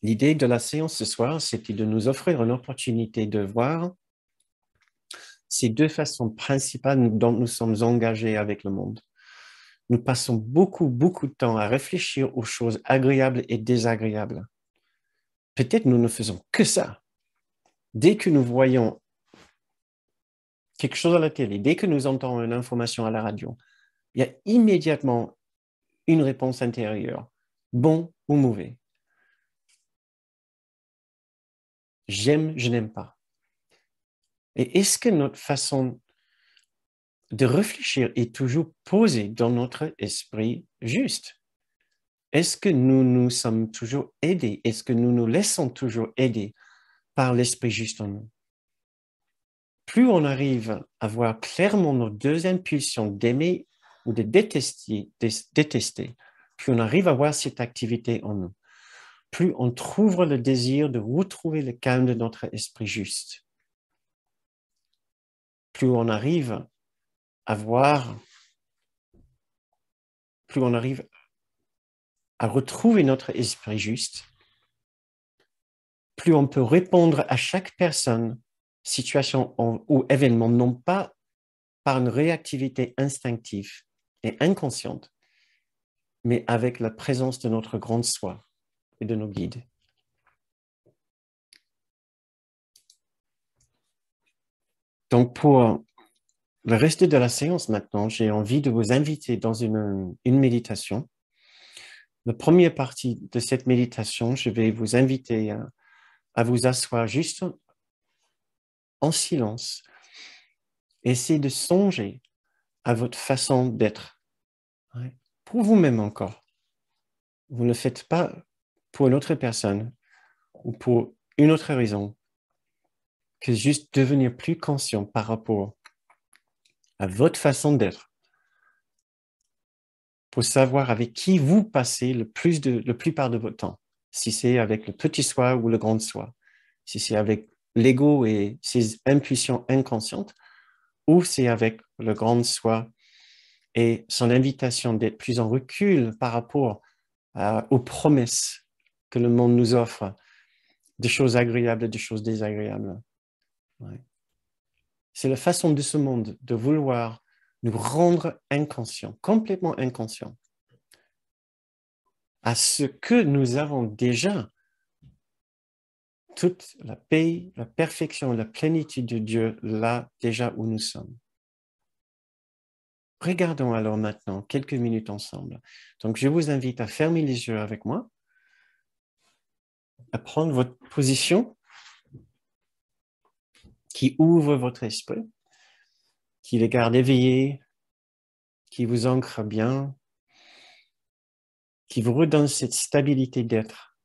L'idée de la séance ce soir, c'était de nous offrir une opportunité de voir ces deux façons principales dont nous sommes engagés avec le monde. Nous passons beaucoup, beaucoup de temps à réfléchir aux choses agréables et désagréables. Peut-être nous ne faisons que ça. Dès que nous voyons quelque chose à la télé, dès que nous entendons une information à la radio, il y a immédiatement une réponse intérieure, bon ou mauvais. J'aime, je n'aime pas. Et est-ce que notre façon de réfléchir est toujours posée dans notre esprit juste? Est-ce que nous nous sommes toujours aidés? Est-ce que nous nous laissons toujours aider par l'esprit juste en nous? Plus on arrive à voir clairement nos deux impulsions d'aimer ou de détester, plus on arrive à voir cette activité en nous, plus on trouve le désir de retrouver le calme de notre esprit juste. Plus on arrive à voir, plus on arrive à retrouver notre esprit juste, plus on peut répondre à chaque personne, situation ou événement, non pas par une réactivité instinctive et inconsciente, mais avec la présence de notre grande soi et de nos guides. Donc, pour le reste de la séance maintenant, j'ai envie de vous inviter dans une méditation. La première partie de cette méditation, je vais vous inviter à vous asseoir juste en silence. Essayez de songer à votre façon d'être, pour vous-même encore. Vous ne le faites pas pour une autre personne ou pour une autre raison que juste devenir plus conscient par rapport à votre façon d'être, pour savoir avec qui vous passez le plupart de votre temps, si c'est avec le petit soi ou le grand soi, si c'est avec l'ego et ses impulsions inconscientes, ou c'est avec le grand soi et son invitation d'être plus en recul par rapport aux promesses que le monde nous offre, des choses agréables et des choses désagréables. Ouais. C'est la façon de ce monde de vouloir nous rendre inconscients, complètement inconscients, à ce que nous avons déjà, toute la paix, la perfection, la plénitude de Dieu, là déjà où nous sommes. Regardons alors maintenant quelques minutes ensemble. Donc, je vous invite à fermer les yeux avec moi, à prendre votre position qui ouvre votre esprit, qui les garde éveillés, qui vous ancre bien, qui vous redonne cette stabilité d'être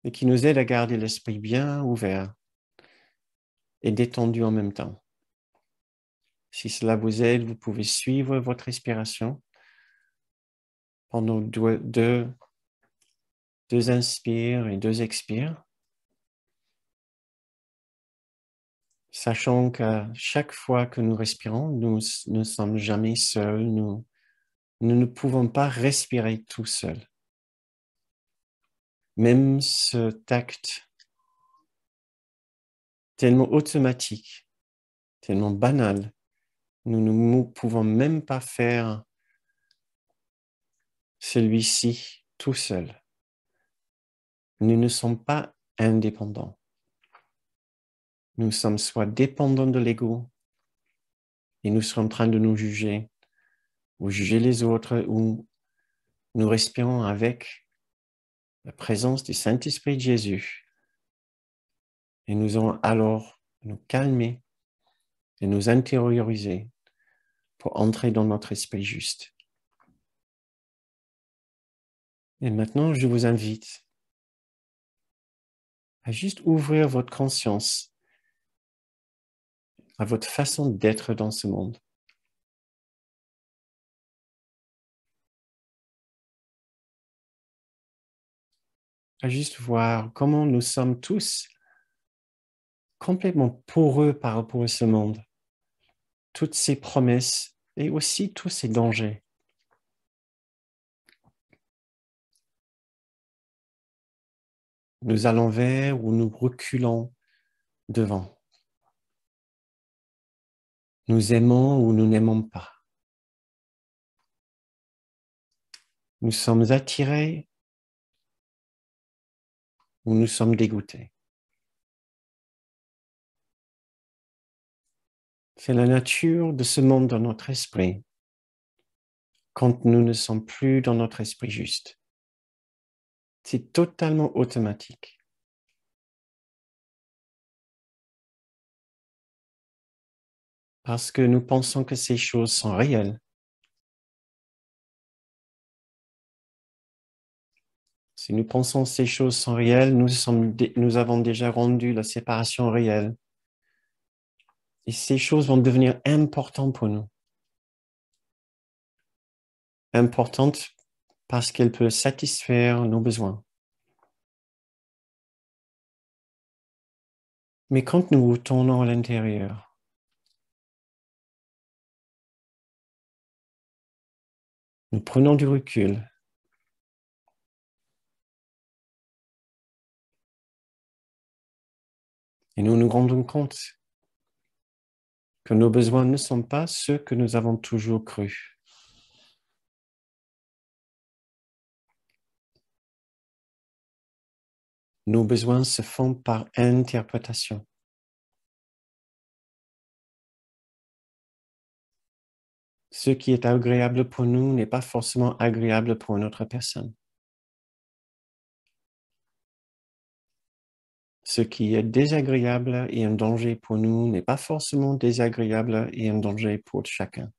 et qui nous aide à garder l'esprit bien ouvert et détendu en même temps. Si cela vous aide, vous pouvez suivre votre respiration pendant deux inspires et deux expires, sachant qu'à chaque fois que nous respirons, nous ne sommes jamais seuls, nous ne pouvons pas respirer tout seuls. Même cet acte tellement automatique, tellement banal, nous ne pouvons même pas faire celui-ci tout seul. Nous ne sommes pas indépendants. Nous sommes soit dépendants de l'ego et nous sommes en train de nous juger ou juger les autres, ou nous respirons avec la présence du Saint-Esprit de Jésus et nous allons alors nous calmer et nous intérioriser pour entrer dans notre esprit juste. Et maintenant, je vous invite à juste ouvrir votre conscience à votre façon d'être dans ce monde. À juste voir comment nous sommes tous complètement poreux par rapport à ce monde. Toutes ces promesses et aussi tous ces dangers. nous allons vers ou nous reculons devant. Nous aimons ou nous n'aimons pas. Nous sommes attirés ou nous sommes dégoûtés. C'est la nature de ce monde dans notre esprit quand nous ne sommes plus dans notre esprit juste. C'est totalement automatique. Parce que nous pensons que ces choses sont réelles. Si nous pensons que ces choses sont réelles, nous avons déjà rendu la séparation réelle. Et ces choses vont devenir importantes pour nous. Importantes parce qu'elles peuvent satisfaire nos besoins. Mais quand nous retournons à l'intérieur, nous prenons du recul. Et nous nous rendons compte que nos besoins ne sont pas ceux que nous avons toujours crus. Nos besoins se font par interprétation. Ce qui est agréable pour nous n'est pas forcément agréable pour une autre personne. Ce qui est désagréable et un danger pour nous n'est pas forcément désagréable et un danger pour chacun.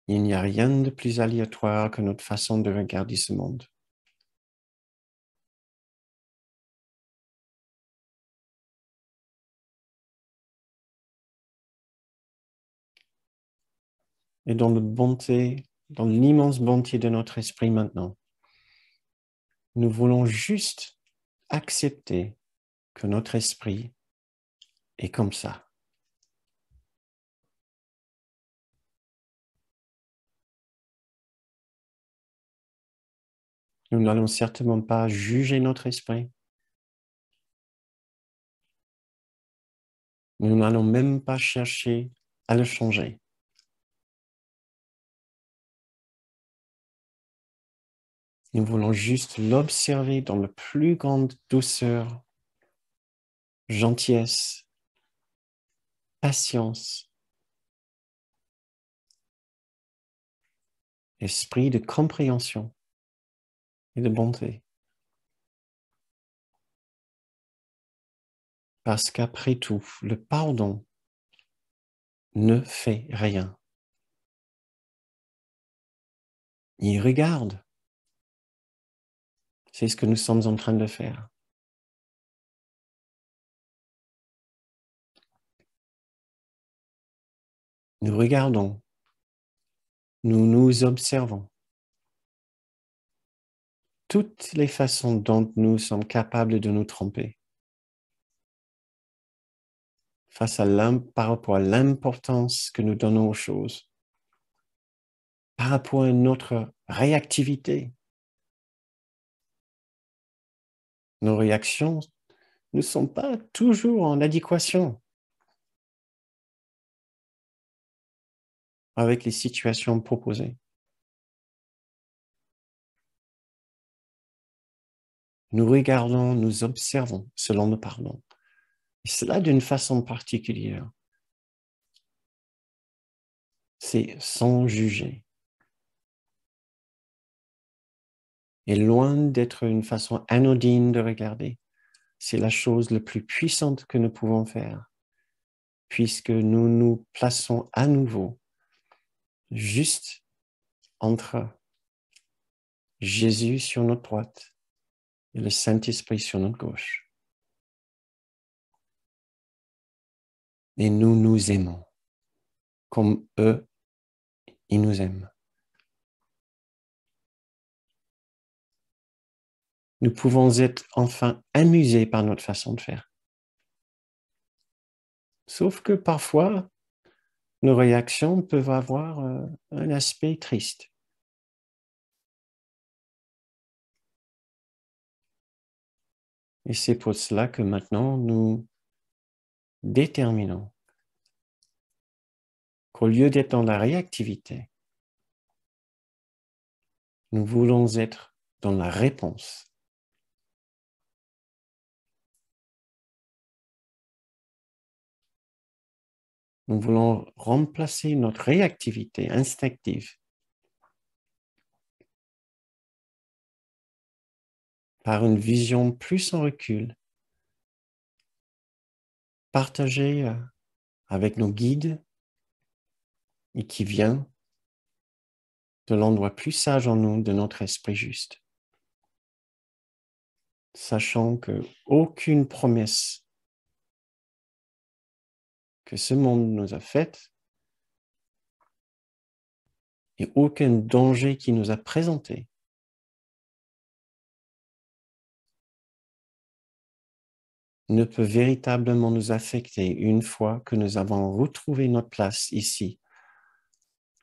Il n'y a rien de plus aléatoire que notre façon de regarder ce monde. Et dans la bonté, dans l'immense bonté de notre esprit maintenant, nous voulons juste accepter que notre esprit est comme ça. Nous n'allons certainement pas juger notre esprit. Nous n'allons même pas chercher à le changer. Nous voulons juste l'observer dans la plus grande douceur, gentillesse, patience, esprit de compréhension et de bonté. Parce qu'après tout, le pardon ne fait rien. Il regarde. C'est ce que nous sommes en train de faire. Nous regardons. Nous nous observons. Toutes les façons dont nous sommes capables de nous tromper. Par rapport à l'importance que nous donnons aux choses. Par rapport à notre réactivité. Nos réactions ne sont pas toujours en adéquation avec les situations proposées. Nous regardons, nous observons selon nous parlons. Et cela d'une façon particulière. C'est sans juger. Et loin d'être une façon anodine de regarder, c'est la chose la plus puissante que nous pouvons faire, puisque nous nous plaçons à nouveau juste entre Jésus sur notre droite et le Saint-Esprit sur notre gauche. Et nous nous aimons comme eux, ils nous aiment. Nous pouvons être enfin amusés par notre façon de faire. Sauf que parfois, nos réactions peuvent avoir un aspect triste. Et c'est pour cela que maintenant nous déterminons qu'au lieu d'être dans la réactivité, nous voulons être dans la réponse. Nous voulons remplacer notre réactivité instinctive par une vision plus en recul, partagée avec nos guides et qui vient de l'endroit plus sage en nous, de notre esprit juste. Sachant qu'aucune promesse que ce monde nous a faite et aucun danger qui nous a présenté ne peut véritablement nous affecter une fois que nous avons retrouvé notre place ici,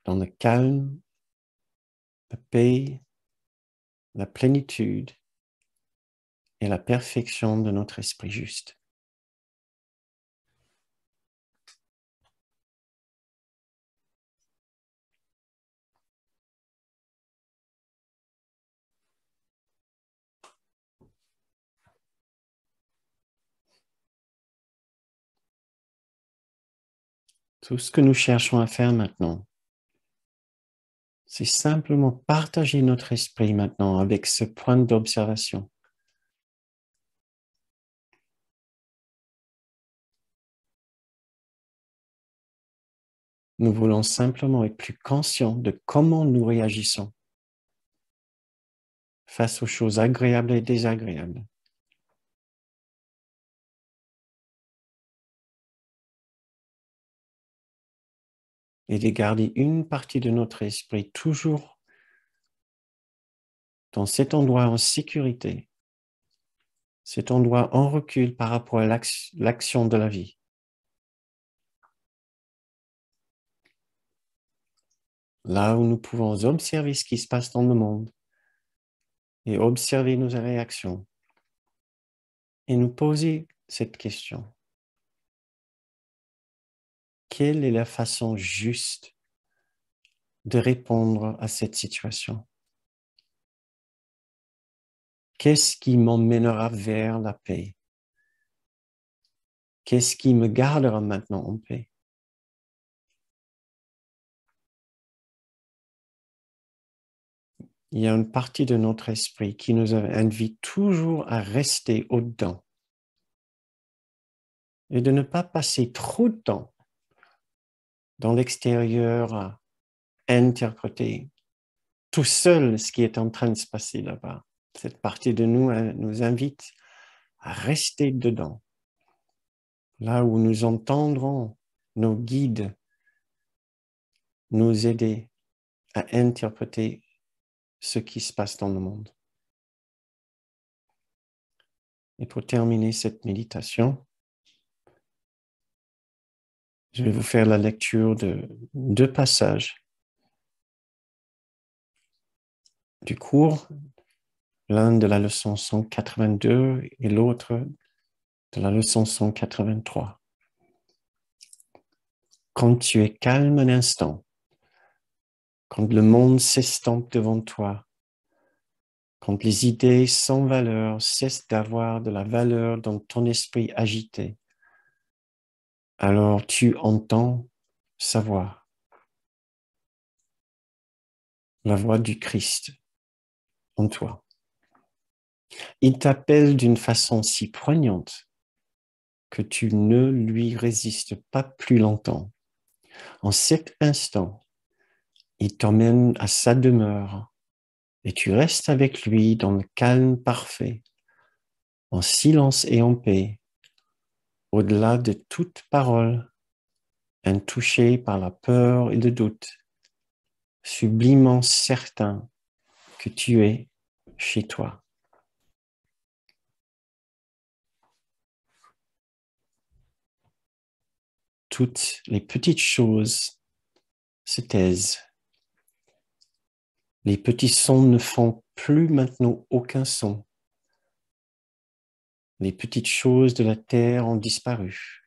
dans le calme, la paix, la plénitude et la perfection de notre esprit juste. Tout ce que nous cherchons à faire maintenant, c'est simplement partager notre esprit maintenant avec ce point d'observation. Nous voulons simplement être plus conscients de comment nous réagissons face aux choses agréables et désagréables. Et de garder une partie de notre esprit toujours dans cet endroit en sécurité, cet endroit en recul par rapport à l'action de la vie. Là où nous pouvons observer ce qui se passe dans le monde et observer nos réactions et nous poser cette question. Quelle est la façon juste de répondre à cette situation? Qu'est-ce qui m'emmènera vers la paix? Qu'est-ce qui me gardera maintenant en paix? Il y a une partie de notre esprit qui nous invite toujours à rester au-dedans et de ne pas passer trop de temps dans l'extérieur à interpréter tout seul ce qui est en train de se passer là-bas. Cette partie de nous nous invite à rester dedans, là où nous entendrons nos guides nous aider à interpréter ce qui se passe dans le monde. Et pour terminer cette méditation, je vais vous faire la lecture de 2 passages du cours, l'un de la leçon 182 et l'autre de la leçon 183. Quand tu es calme un instant, quand le monde s'estompe devant toi, quand les idées sans valeur cessent d'avoir de la valeur dans ton esprit agité, alors tu entends sa voix, la voix du Christ en toi. Il t'appelle d'une façon si poignante que tu ne lui résistes pas plus longtemps. En cet instant, il t'emmène à sa demeure et tu restes avec lui dans le calme parfait, en silence et en paix, au-delà de toute parole, intouché par la peur et le doute, sublimement certain que tu es chez toi. Toutes les petites choses se taisent. Les petits sons ne font plus maintenant aucun son. Les petites choses de la terre ont disparu.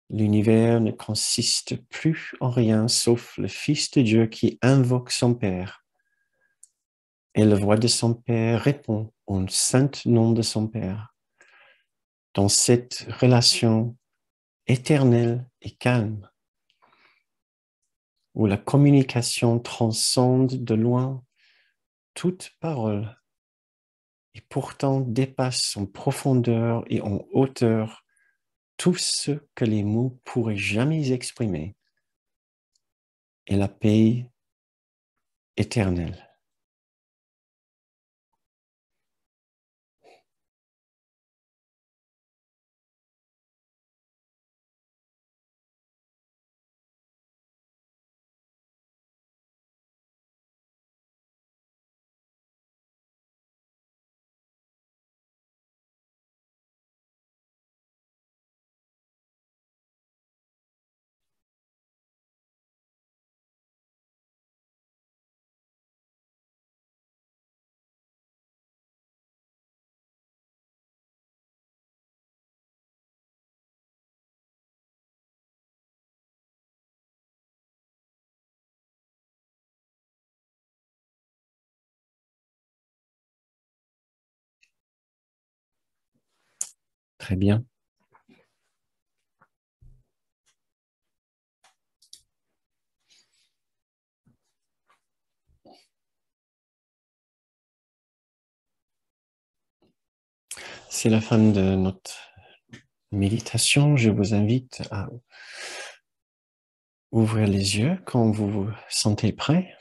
L'univers ne consiste plus en rien sauf le Fils de Dieu qui invoque son Père. Et la voix de son Père répond au saint nom de son Père. Dans cette relation éternelle et calme, où la communication transcende de loin toute parole et pourtant dépasse en profondeur et en hauteur tout ce que les mots pourraient jamais exprimer, et la paix éternelle. Très bien. C'est la fin de notre méditation. Je vous invite à ouvrir les yeux quand vous vous sentez prêt.